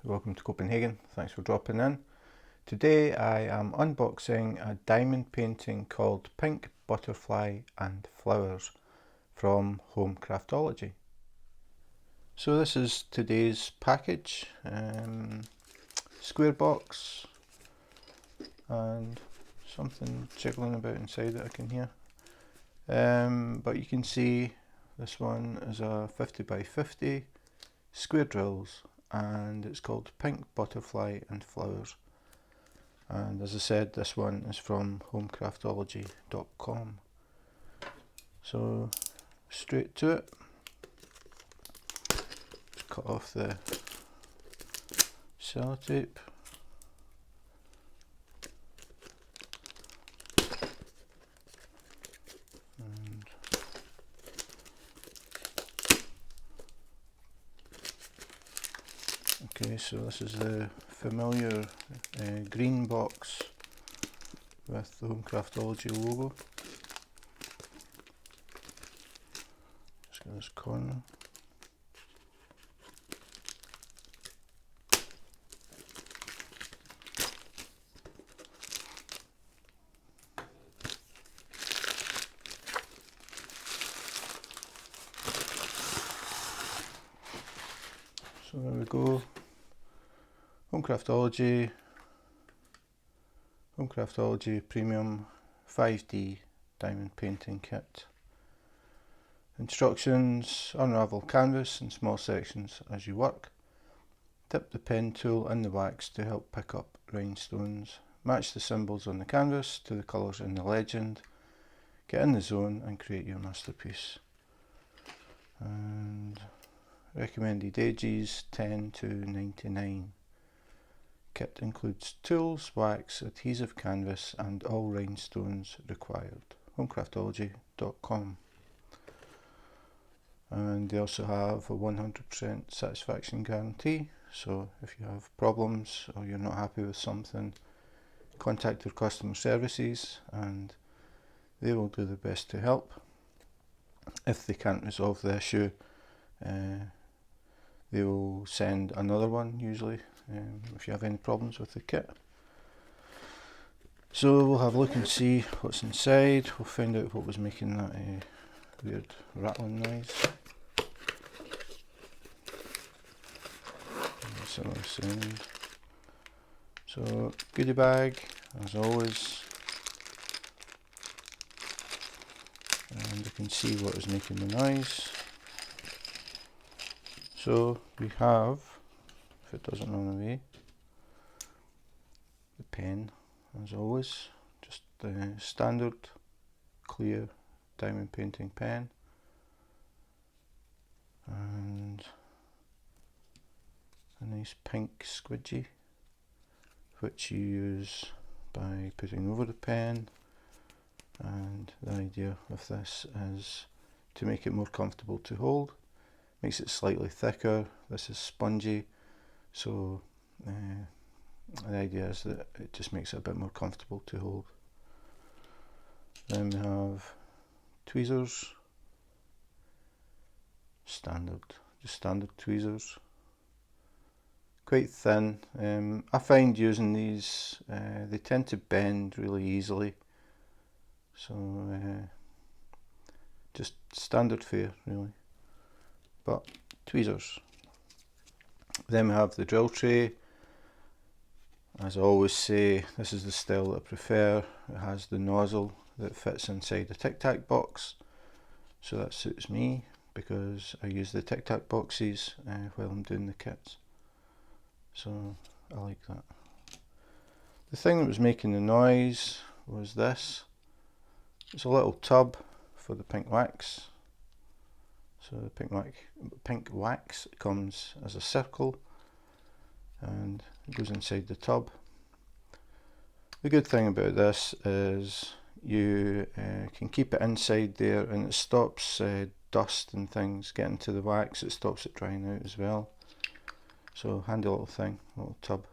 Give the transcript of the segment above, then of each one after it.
welcome to Copenhagen. Thanks for dropping in. Today I am unboxing a diamond painting called Pink Butterfly and Flowers from Home Craftology. So this is today's package, square box and something jiggling about inside that I can hear. But you can see this one is a 50 by 50 square drills and it's called Pink Butterfly and Flowers. And as I said, this one is from homecraftology.com. So straight to it. Just cut off the sellotape. Okay, so this is the familiar green box with the Home Craftology logo. Just get this corner. So there we go. Home Craftology Premium 5D Diamond Painting Kit. Instructions: unravel canvas in small sections as you work. Dip the pen tool in the wax to help pick up rhinestones. Match the symbols on the canvas to the colours in the legend. Get in the zone and create your masterpiece. And recommended ages 10 to 99. Kit includes tools, wax, adhesive canvas and all rhinestones required. homecraftology.com. And they also have a 100% satisfaction guarantee, so if you have problems or you're not happy with something, contact their customer services and they will do their best to help. If they can't resolve the issue, they will send another one usually if you have any problems with the kit. So we'll have a look and see what's inside. We'll find out what was making that weird rattling noise. That's another sound. So goodie bag as always, and you can see what is making the noise. So we have, if it doesn't run away, the pen as always, just the standard clear diamond painting pen, and a nice pink squidgy which you use by putting over the pen, and the idea of this is to make it more comfortable to hold. Makes it slightly thicker. This is spongy, so the idea is that it just makes it a bit more comfortable to hold. Then we have tweezers, just standard tweezers, quite thin. I find using these, they tend to bend really easily, so just standard fare really. But tweezers. Then we have the drill tray. As I always say, this is the style that I prefer. It has the nozzle that fits inside the Tic Tac box, so that suits me because I use the Tic Tac boxes while I'm doing the kits, so I like that. The thing that was making the noise was this. It's a little tub for the pink wax. So the pink wax comes as a circle and it goes inside the tub. The good thing about this is you can keep it inside there and it stops dust and things getting to the wax. It stops it drying out as well. So handy little thing, little tub.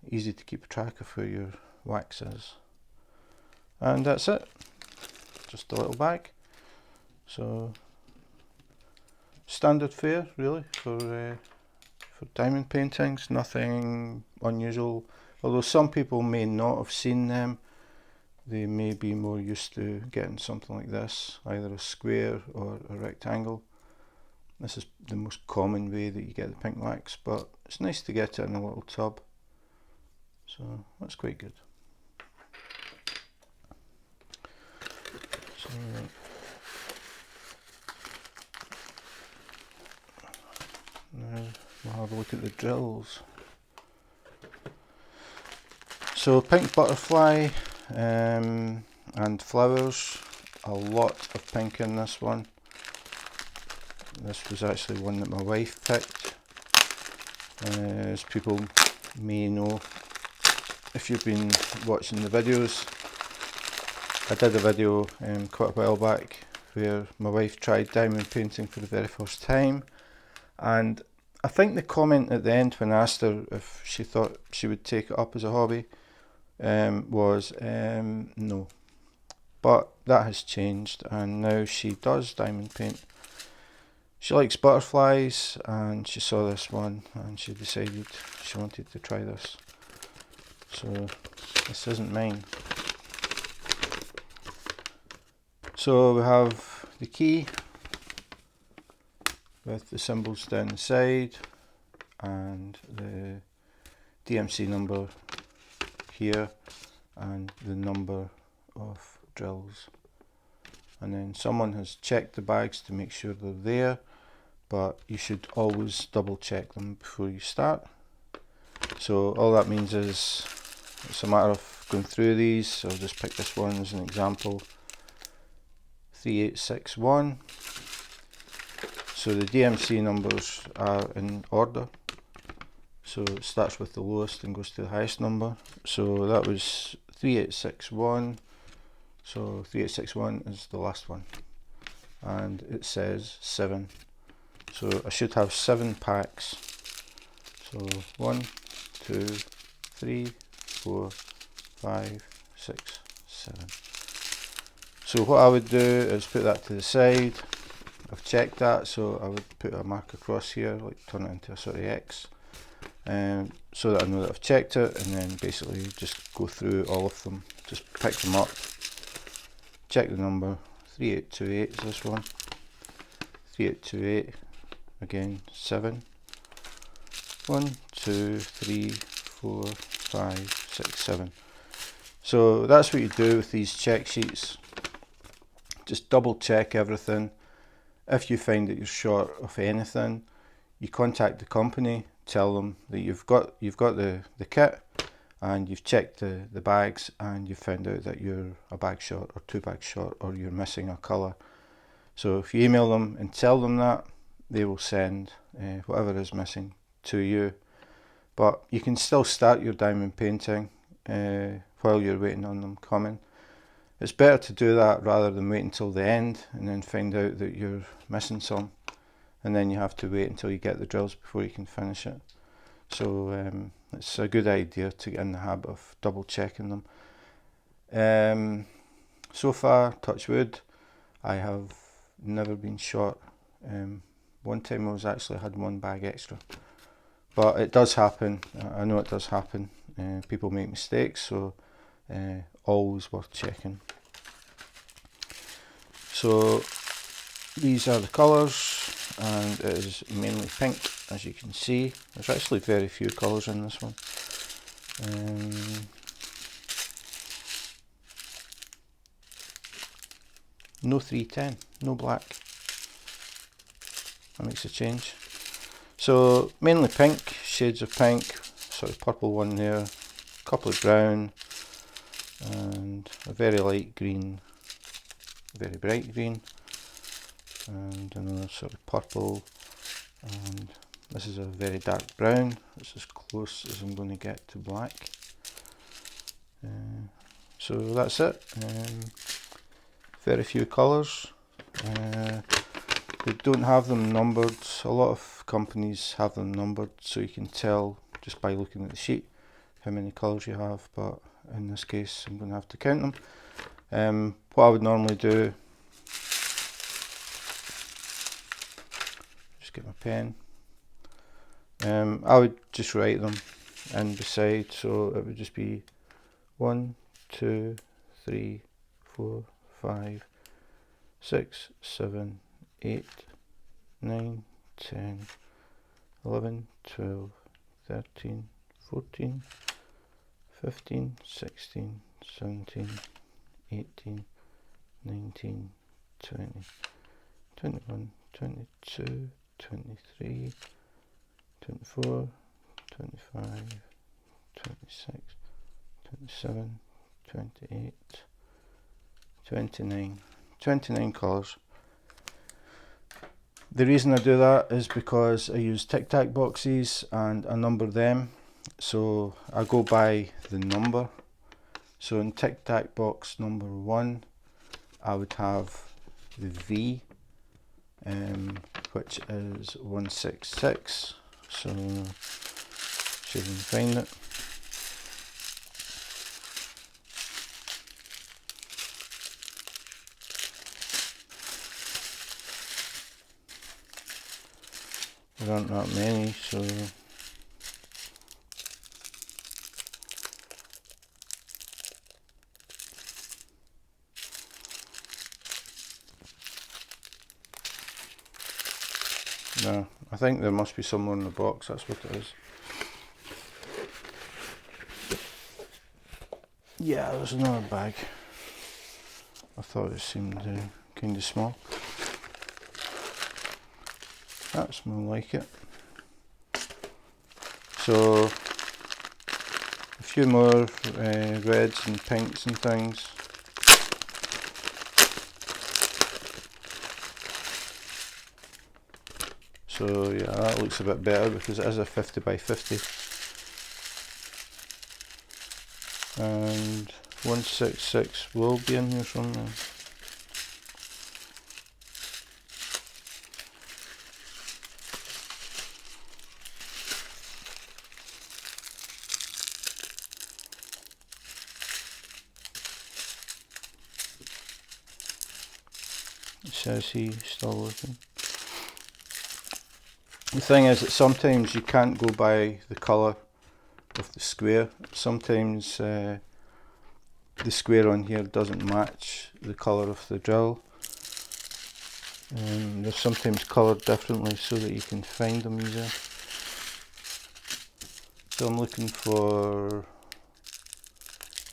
Easy to keep track of where your wax is. And that's it. Just a little bag. So standard fare really for for diamond paintings, nothing unusual, although some people may not have seen them. They may be more used to getting something like this, either a square or a rectangle. This is the most common way that you get the pink wax, but it's nice to get it in a little tub, so that's quite good. So now we'll have a look at the drills. So pink butterfly and flowers, a lot of pink in this one. This was actually one that my wife picked. As people may know, if you've been watching the videos, I did a video quite a while back where my wife tried diamond painting for the very first time, and I think the comment at the end when I asked her if she thought she would take it up as a hobby was no. But that has changed, and now she does diamond paint. She likes butterflies, and she saw this one and she decided she wanted to try this. So this isn't mine. So we have the key with the symbols down the side and the DMC number here and the number of drills. And then someone has checked the bags to make sure they're there, but you should always double check them before you start. So all that means is it's a matter of going through these. I'll just pick this one as an example. 3861. So the DMC numbers are in order. So it starts with the lowest and goes to the highest number. So that was 3861. So 3861 is the last one. And it says 7. So I should have 7 packs. So 1, 2, 3, 4, 5, 6, 7. So what I would do is put that to the side. I've checked that, so I would put a mark across here, like turn it into a sort of X, so that I know that I've checked it, and then basically just go through all of them, just pick them up, check the number. 3828 is this one. 3828, again 7. 1, 2, 3, 4, 5, 6, 7. So that's what you do with these check sheets. Just double check everything. If you find that you're short of anything, you contact the company, tell them that you've got the kit and you've checked the bags and you've found out that you're a bag short or 2 bags short, or you're missing a colour. So if you email them and tell them that, they will send whatever is missing to you. But you can still start your diamond painting while you're waiting on them coming. It's better to do that rather than wait until the end and then find out that you're missing some, and then you have to wait until you get the drills before you can finish it. So it's a good idea to get in the habit of double checking them. So far, touch wood, I have never been short. One time I actually had 1 bag extra, but it does happen. I know it does happen. People make mistakes, so always worth checking. So these are the colours, and it is mainly pink, as you can see. There's actually very few colours in this one. No 310, no black. That makes a change. So mainly pink, shades of pink, sort of purple one there, a couple of brown, and a very light green, very bright green, and another sort of purple, and this is a very dark brown. It's as close as I'm going to get to black. So that's it. Very few colours. They don't have them numbered. A lot of companies have them numbered, so you can tell just by looking at the sheet how many colours you have, but in this case I'm going to have to count them. What I would normally do, just get my pen, I would just write them in beside, so it would just be 1, 2, 3, 4, 5, 6, 7, 8, 9, 10, 11, 12, 13, 14, 15, 16, 17, 18, 19, 20, 21, 22, 23, 24, 25, 26, 27, 28, 29. 29 colours. The reason I do that is because I use Tic Tac boxes and I number them, so I go by the number. So in Tic Tac box number 1 I would have the V, which is 166, so see if you can find it. There aren't that many, so no, I think there must be somewhere in the box, that's what it is. Yeah, there's another bag. I thought it seemed kind of small. That's more like it. So a few more reds and pinks and things. So yeah, that looks a bit better because it is a 50 by 50. And 166 will be in here somewhere. It says he's still looking. The thing is that sometimes you can't go by the colour of the square. Sometimes the square on here doesn't match the colour of the drill. They're sometimes coloured differently so that you can find them easier. So I'm looking for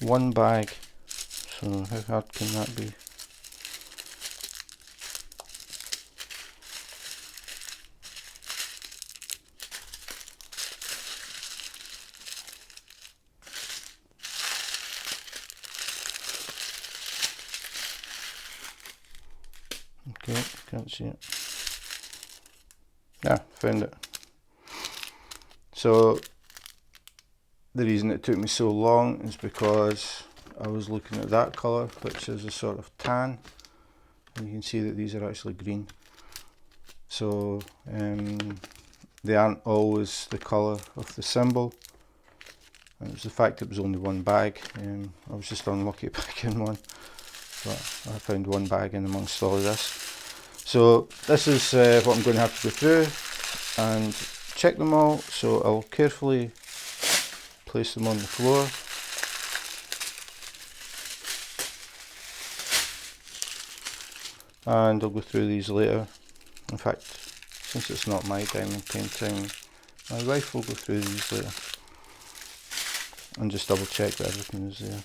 one bag, so how hard can that be? Okay, can't see it. Yeah, found it. So the reason it took me so long is because I was looking at that colour, which is a sort of tan, and you can see that these are actually green. So they aren't always the colour of the symbol. And it was the fact it was only one bag. I was just unlucky picking one, but I found one bag in amongst all of this. So this is what I'm going to have to go through and check them all. So I'll carefully place them on the floor. And I'll go through these later. In fact, since it's not my diamond painting, my wife will go through these later and just double check that everything is there.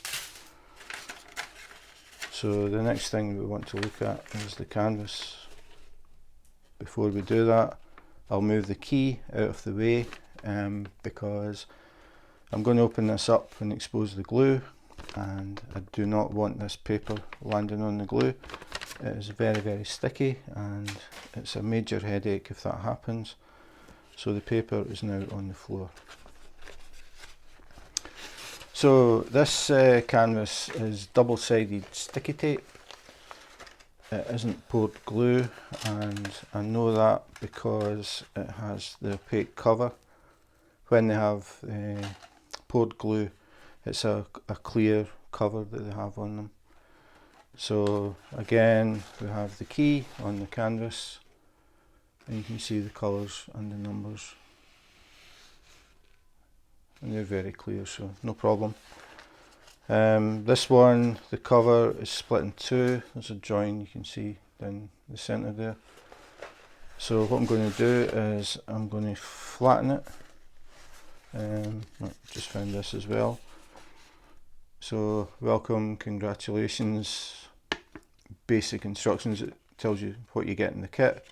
So the next thing we want to look at is the canvas. Before we do that, I'll move the key out of the way because I'm going to open this up and expose the glue, and I do not want this paper landing on the glue. It is very, very sticky and it's a major headache if that happens. So the paper is now on the floor. So this canvas is double-sided sticky tape. It isn't poured glue, and I know that because it has the opaque cover. When they have poured glue, it's a clear cover that they have on them. So again, we have the key on the canvas, and you can see the colours and the numbers. and they're very clear, so no problem. This one, the cover is split in two. There's a join you can see down the centre there. So what I'm going to do is I'm going to flatten it. Just found this as well. So welcome, congratulations, basic instructions. It tells you what you get in the kit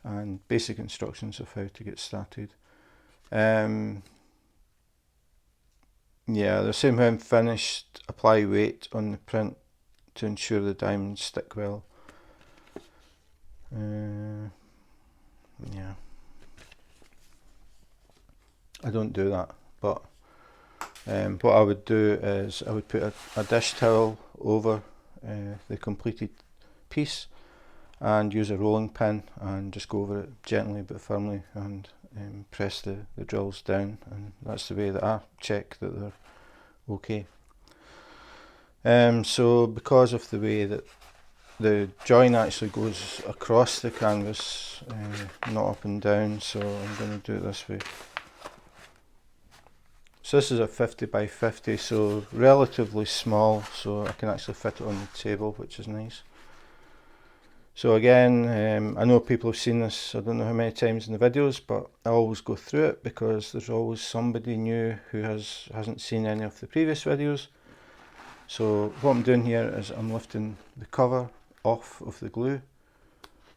and basic instructions of how to get started. Yeah, the same when finished, apply weight on the print to ensure the diamonds stick well. Yeah, I don't do that, but what I would do is I would put a dish towel over the completed piece and use a rolling pin and just go over it gently but firmly and press the drills down, and that's the way that I check that they're okay. So because of the way that the join actually goes across the canvas, not up and down, so I'm going to do it this way. So this is a 50 by 50, so relatively small, so I can actually fit it on the table, which is nice. So again, I know people have seen this, I don't know how many times in the videos, but I always go through it because there's always somebody new who hasn't seen any of the previous videos. So what I'm doing here is I'm lifting the cover off of the glue,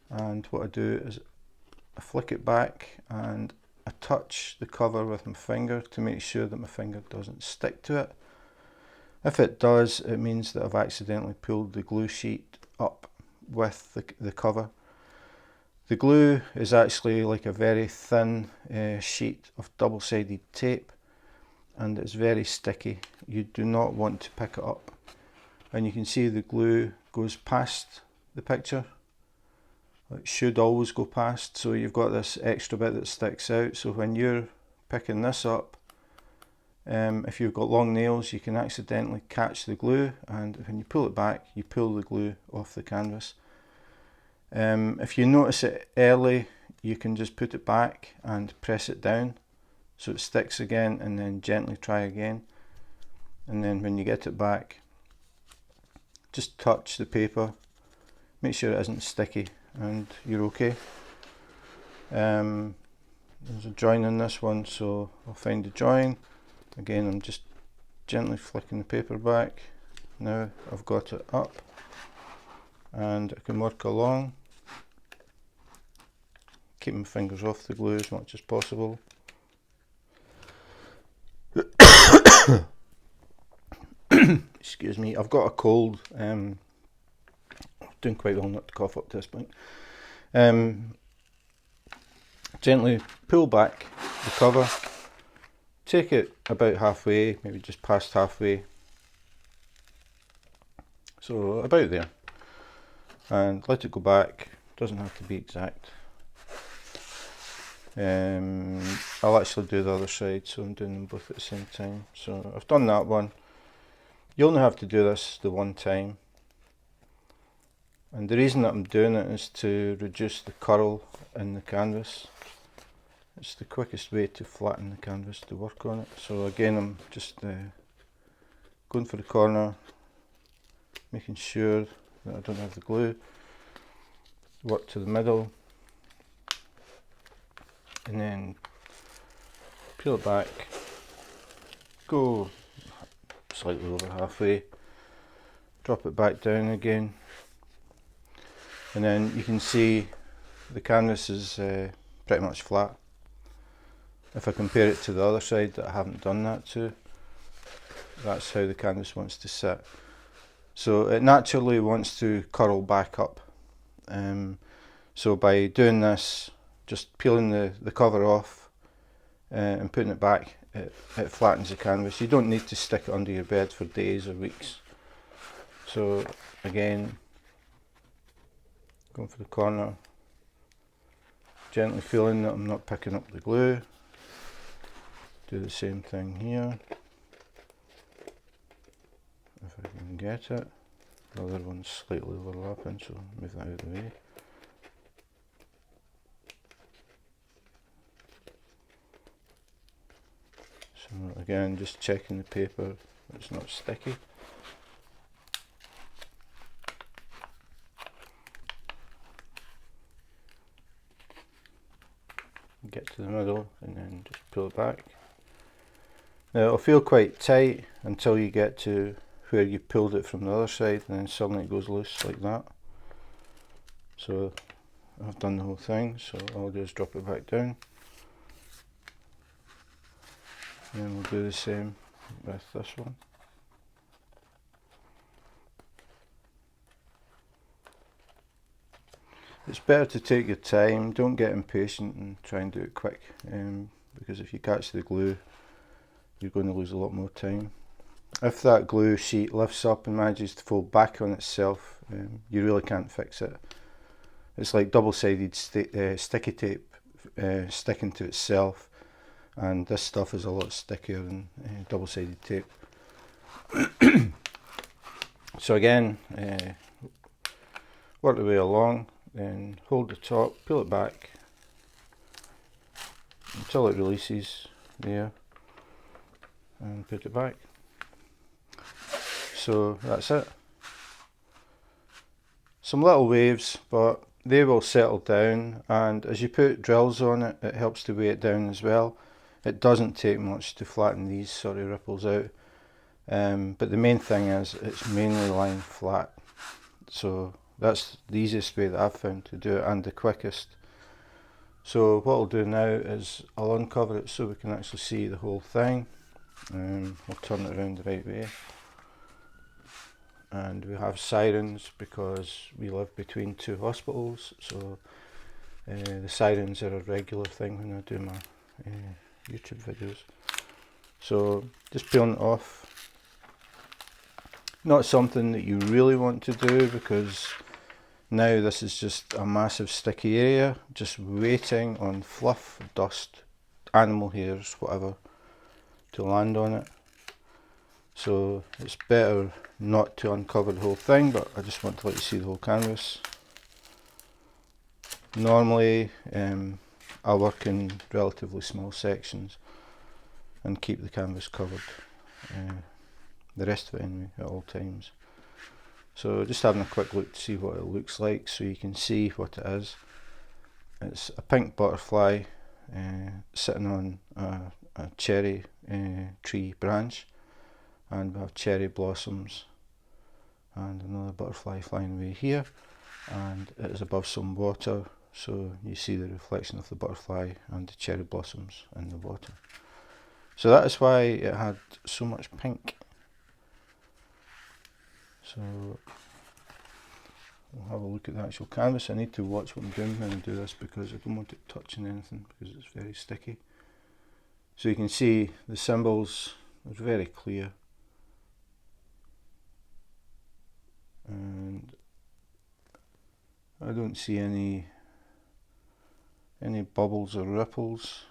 and what I do is I flick it back and I touch the cover with my finger to make sure that my finger doesn't stick to it. If it does, it means that I've accidentally pulled the glue sheet up with the cover. The glue is actually like a very thin sheet of double-sided tape, and it's very sticky. You do not want to pick it up, and you can see the glue goes past the picture. It should always go past, so you've got this extra bit that sticks out, so when you're picking this up, if you've got long nails, you can accidentally catch the glue, and when you pull it back, you pull the glue off the canvas. If you notice it early, you can just put it back and press it down so it sticks again, and then gently try again, and then when you get it back, just touch the paper, make sure it isn't sticky, and you're okay. There's a join in this one, so I'll find the join. Again, I'm just gently flicking the paper back. Now I've got it up and I can work along, keep my fingers off the glue as much as possible. Excuse me, I've got a cold. Doing quite well not to cough up to this point. Gently pull back the cover, take it about halfway, maybe just past halfway, so about there, and let it go back. Doesn't have to be exact. I'll actually do the other side, so I'm doing them both at the same time. So I've done that one. You only have to do this the one time, and the reason that I'm doing it is to reduce the curl in the canvas. It's the quickest way to flatten the canvas to work on it. So again, I'm just going for the corner, making sure that I don't have the glue, work to the middle, and then peel it back, go slightly over halfway, drop it back down again, and then you can see the canvas is pretty much flat. If I compare it to the other side that I haven't done that to, that's how the canvas wants to sit. So it naturally wants to curl back up. So by doing this, just peeling the cover off and putting it back, it flattens the canvas. You don't need to stick it under your bed for days or weeks. So again, going for the corner, gently feeling that I'm not picking up the glue. Do the same thing here, if I can get it. The other one's slightly overlapping, so move that out of the way. So Again, just checking the paper, it's not sticky. Get to the middle and then just pull it back. Now it'll feel quite tight until you get to where you pulled it from the other side, and then suddenly it goes loose like that. So I've done the whole thing, so all I'll do is drop it back down. And then we'll do the same with this one. It's better to take your time, don't get impatient and try and do it quick, because if you catch the glue you're going to lose a lot more time. If that glue sheet lifts up and manages to fold back on itself, you really can't fix it. It's like double-sided sticky tape sticking to itself, and this stuff is a lot stickier than double-sided tape. So again, work the way along, then hold the top, pull it back until it releases there, and put it back. So that's it. Some little waves, but they will settle down, and as you put drills on it, it helps to weigh it down as well. It doesn't take much to flatten these sort of ripples out, but the main thing is it's mainly lying flat. So that's the easiest way that I've found to do it, and the quickest. So what I'll do now is I'll uncover it so we can actually see the whole thing. I'll turn it around the right way. And we have sirens because we live between two hospitals, so the sirens are a regular thing when I do my YouTube videos. So just peeling it off. Not something that you really want to do, because now this is just a massive sticky area just waiting on fluff, dust, animal hairs, whatever, to land on it. So it's better not to uncover the whole thing, but I just want to let you see the whole canvas. Normally I work in relatively small sections and keep the canvas covered, the rest of it anyway, at all times. So just having a quick look to see what it looks like so you can see what it is. It's a pink butterfly sitting on a cherry tree branch, and we have cherry blossoms and another butterfly flying away here, and it is above some water, so you see the reflection of the butterfly and the cherry blossoms in the water. So that is why it had so much pink. So we'll have a look at the actual canvas. I need to watch what I'm doing when I do this, because I don't want it touching anything, because it's very sticky. So you can see the symbols are very clear, and I don't see any bubbles or ripples.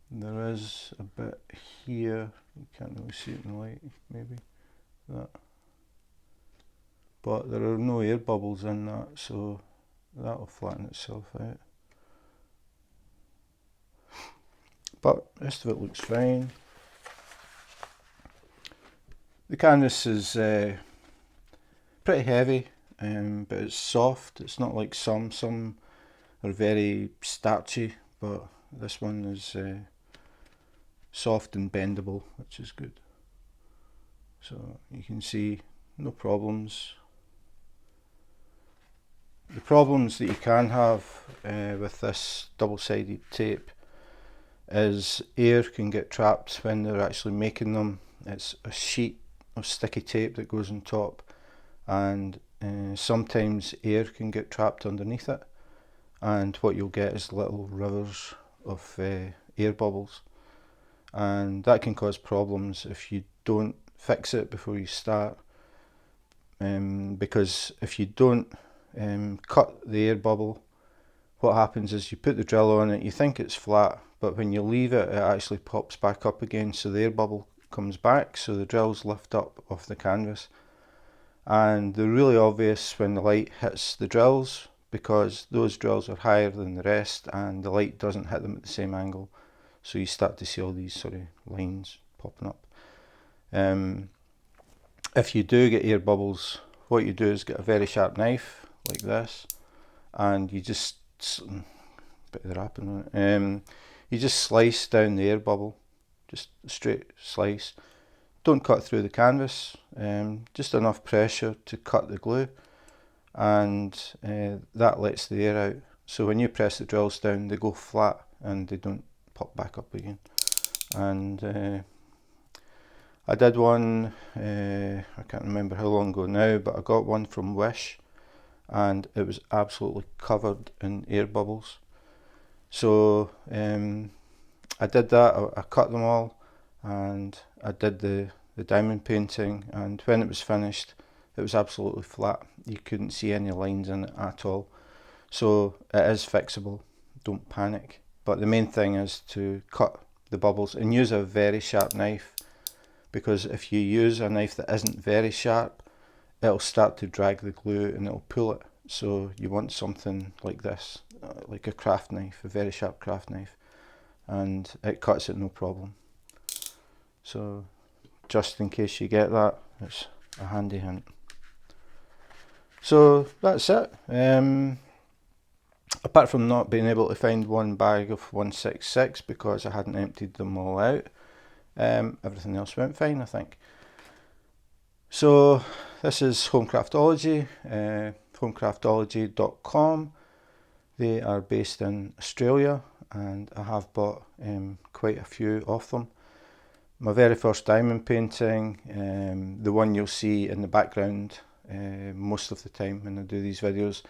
There is a bit here, you can't really see it in the light, maybe that, but there are no air bubbles in that, so that will flatten itself out. But the rest of it looks fine. The canvas is pretty heavy, but it's soft. It's not like some are very starchy, but this one is soft and bendable, which is good. So you can see no problems. The problems that you can have with this double-sided tape is air can get trapped when they're actually making them. It's a sheet of sticky tape that goes on top, and sometimes air can get trapped underneath it, and what you'll get is little rivers of air bubbles, and that can cause problems if you don't fix it before you start, because if you don't cut the air bubble, what happens is you put the drill on it, you think it's flat, but when you leave it, it actually pops back up again, so the air bubble comes back, so the drills lift up off the canvas, and they're really obvious when the light hits the drills, because those drills are higher than the rest and the light doesn't hit them at the same angle, so you start to see all these sort of lines popping up. If you do get air bubbles, what you do is get a very sharp knife like this, and you just bit of the wrapping on it. You just slice down the air bubble, just a straight slice. Don't cut through the canvas, just enough pressure to cut the glue, and that lets the air out. So when you press the drills down, they go flat and they don't pop back up again. And I did one, I can't remember how long ago now, but I got one from Wish, and it was absolutely covered in air bubbles. So I did that, I cut them all, and I did the diamond painting, and when it was finished, it was absolutely flat. You couldn't see any lines in it at all. So it is fixable, don't panic. But the main thing is to cut the bubbles and use a very sharp knife, because if you use a knife that isn't very sharp, it'll start to drag the glue and it'll pull it. So you want something like this, like a craft knife, a very sharp craft knife, and it cuts it no problem. So just in case you get that, it's a handy hint. So that's it. Apart from not being able to find one bag of 166 because I hadn't emptied them all out, everything else went fine, I think. So this is Home Craftology, homecraftology.com. They are based in Australia, and I have bought quite a few of them. My very first diamond painting, the one you'll see in the background most of the time when I do these videos,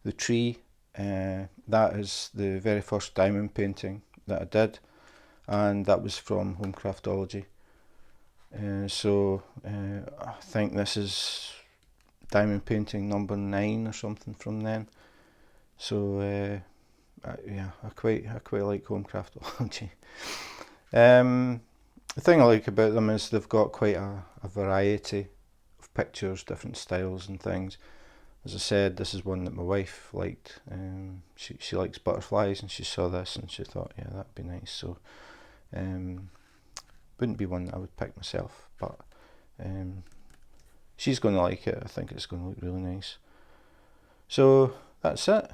the tree, that is the very first diamond painting that I did, and that was from Home Craftology. So I think this is diamond painting number 9 or something from them. So yeah, I quite like Home Craftology. The thing I like about them is they've got quite a variety of pictures, different styles and things. As I said, this is one that my wife liked. She likes butterflies, and she saw this and she thought, yeah, that'd be nice. So wouldn't be one that I would pick myself, but she's going to like it. I think it's going to look really nice. So that's it.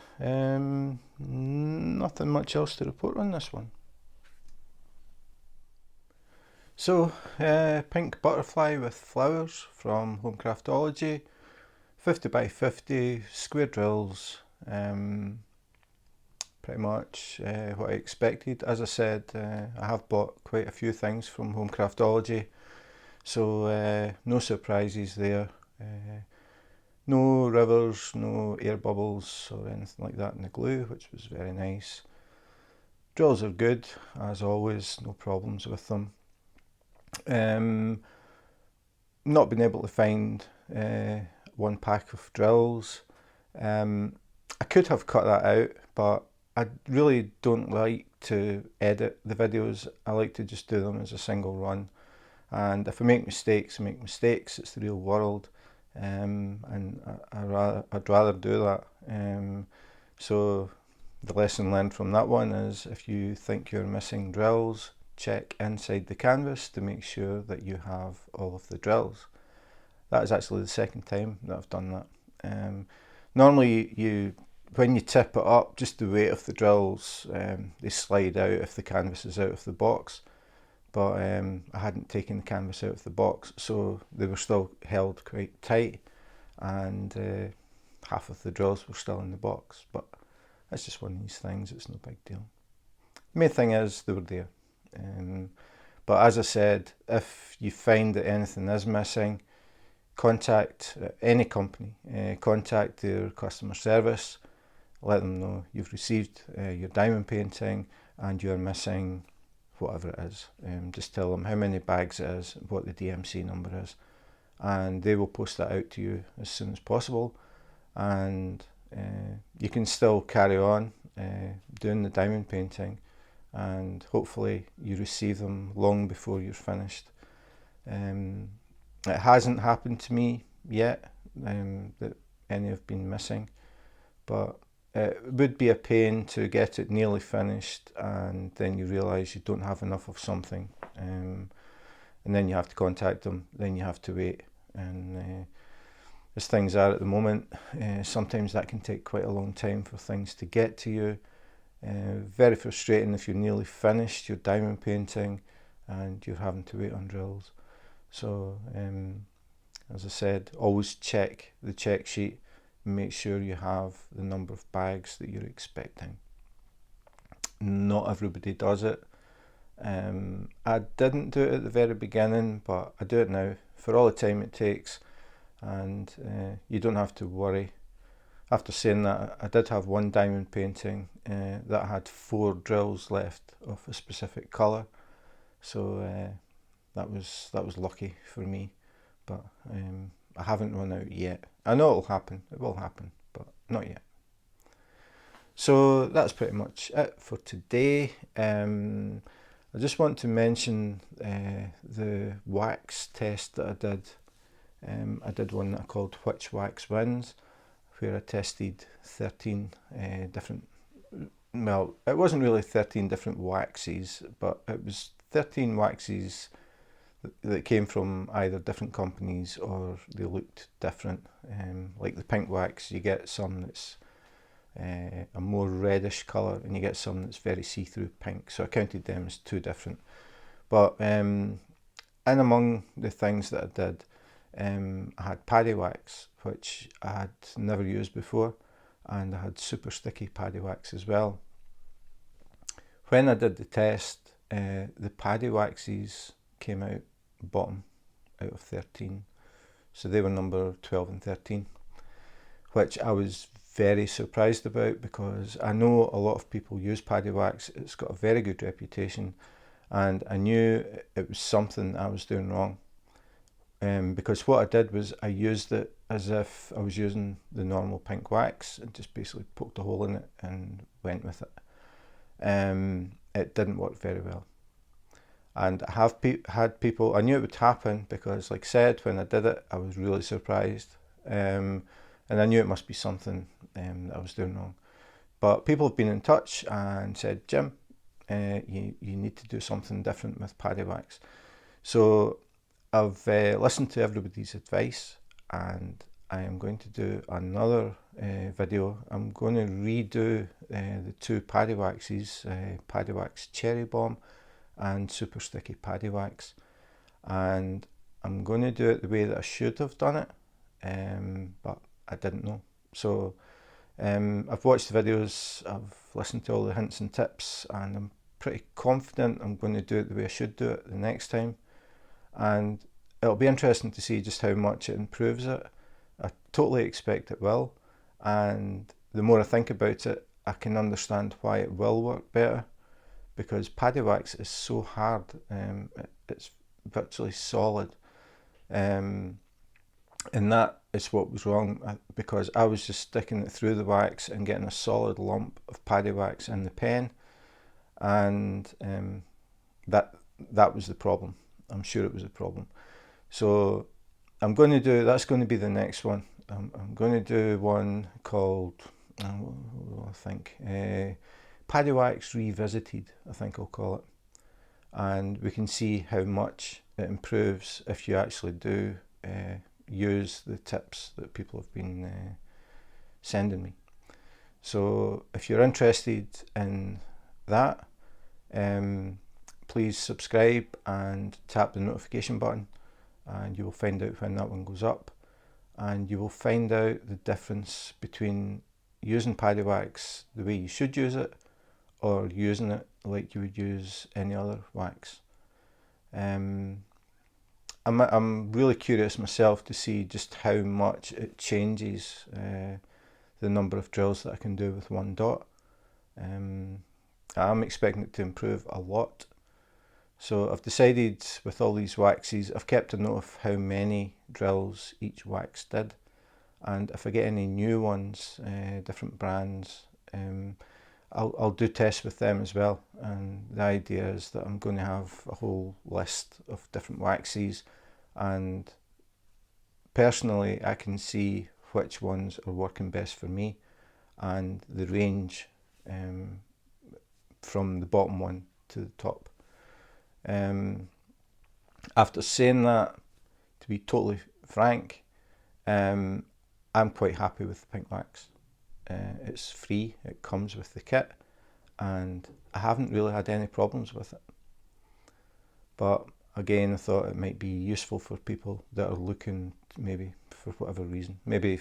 Nothing much else to report on this one. So pink butterfly with flowers from Home Craftology, 50 by 50 square drills. Pretty much what I expected. As I said, I have bought quite a few things from Home Craftology, so no surprises there. No rivers, no air bubbles or anything like that in the glue, which was very nice. Drills are good, as always, no problems with them. Not been able to find one pack of drills. I could have cut that out, but I really don't like to edit the videos. I like to just do them as a single run, and if I make mistakes, I make mistakes. It's the real world, and I'd rather do that. So the lesson learned from that one is, if you think you're missing drills, check inside the canvas to make sure that you have all of the drills. That is actually the second time that I've done that. Normally when you tip it up, just the weight of the drills, they slide out if the canvas is out of the box, but I hadn't taken the canvas out of the box, so they were still held quite tight, and half of the drills were still in the box. But it's just one of these things, it's no big deal. The main thing is they were there. But as I said, if you find that anything is missing, contact any company, contact their customer service, let them know you've received your diamond painting and you're missing whatever it is. Just tell them how many bags it is, what the DMC number is, and they will post that out to you as soon as possible, and you can still carry on doing the diamond painting, and hopefully you receive them long before you're finished. It hasn't happened to me yet that any have been missing, but it would be a pain to get it nearly finished and then you realise you don't have enough of something, and then you have to contact them, then you have to wait, and as things are at the moment, sometimes that can take quite a long time for things to get to you. Very frustrating if you're nearly finished your diamond painting and you're having to wait on drills. So as I said, always check the check sheet and make sure you have the number of bags that you're expecting. Not everybody does it. I didn't do it at the very beginning, but I do it now for all the time it takes, and you don't have to worry. After saying that, I did have one diamond painting that had 4 drills left of a specific colour, so that was lucky for me. But I haven't run out yet. I know it'll happen, it will happen, but not yet. So that's pretty much it for today. I just want to mention the wax test that I did. I did one that I called Which Wax Wins, where I tested 13 different, well, it wasn't really 13 different waxes, but it was 13 waxes that came from either different companies or they looked different. Like the pink wax, you get some that's a more reddish colour and you get some that's very see-through pink, so I counted them as 2 different. But in among the things that I did, I had paddy wax, which I had never used before, and I had super sticky paddy wax as well. When I did the test, the paddy waxes came out bottom out of 13, so they were number 12 and 13, which I was very surprised about because I know a lot of people use paddy wax. It's got a very good reputation, and I knew it was something I was doing wrong. Because what I did was I used it as if I was using the normal pink wax and just basically poked a hole in it and went with it. It didn't work very well. And I have had people, I knew it would happen because, like I said, when I did it, I was really surprised. And I knew it must be something that I was doing wrong. But people have been in touch and said, Jim, you need to do something different with paddy wax. So I've listened to everybody's advice, and I am going to do another video. I'm going to redo the 2 paddy waxes, Paddy Wax Cherry Bomb and Super Sticky Paddy Wax, and I'm going to do it the way that I should have done it, but I didn't know. So I've watched the videos, I've listened to all the hints and tips, and I'm pretty confident I'm going to do it the way I should do it the next time. And it'll be interesting to see just how much it improves it. I totally expect it will, and the more I think about it, I can understand why it will work better, because paddy wax is so hard. It's virtually solid, and that is what was wrong, because I was just sticking it through the wax and getting a solid lump of paddy wax in the pen, and that was the problem. I'm sure it was a problem. So I'm going to do, that's going to be the next one. I'm going to do one called, I think, Paddy Wax Revisited, I think I'll call it. And we can see how much it improves if you actually do use the tips that people have been sending me. So if you're interested in that, please subscribe and tap the notification button, and you will find out when that one goes up, and you will find out the difference between using paddy wax the way you should use it or using it like you would use any other wax. I'm really curious myself to see just how much it changes the number of drills that I can do with one dot. I'm expecting it to improve a lot. So I've decided with all these waxes, I've kept a note of how many drills each wax did, and if I get any new ones, different brands, I'll do tests with them as well. And the idea is that I'm going to have a whole list of different waxes, and personally I can see which ones are working best for me, and the range from the bottom one to the top. After saying that, to be totally frank, I'm quite happy with the pink wax. It's free, it comes with the kit, and I haven't really had any problems with it. But again, I thought it might be useful for people that are looking, maybe for whatever reason, maybe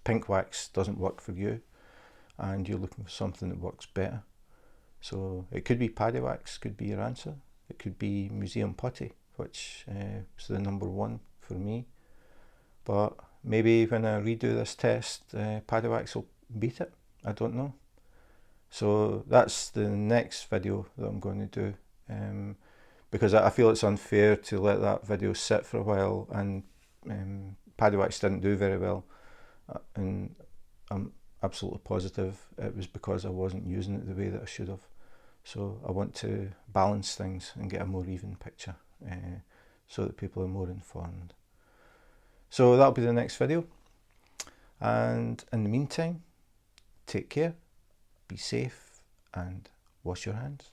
pink wax doesn't work for you and you're looking for something that works better. So it could be paddy wax, could be your answer. It could be museum putty, which is the number one for me. But maybe when I redo this test, paddy wax will beat it. I don't know. So that's the next video that I'm going to do, because I feel it's unfair to let that video sit for a while, and paddy wax didn't do very well, and I'm absolutely positive it was because I wasn't using it the way that I should have. So I want to balance things and get a more even picture, so that people are more informed. So that'll be the next video, and in the meantime, take care, be safe, and wash your hands.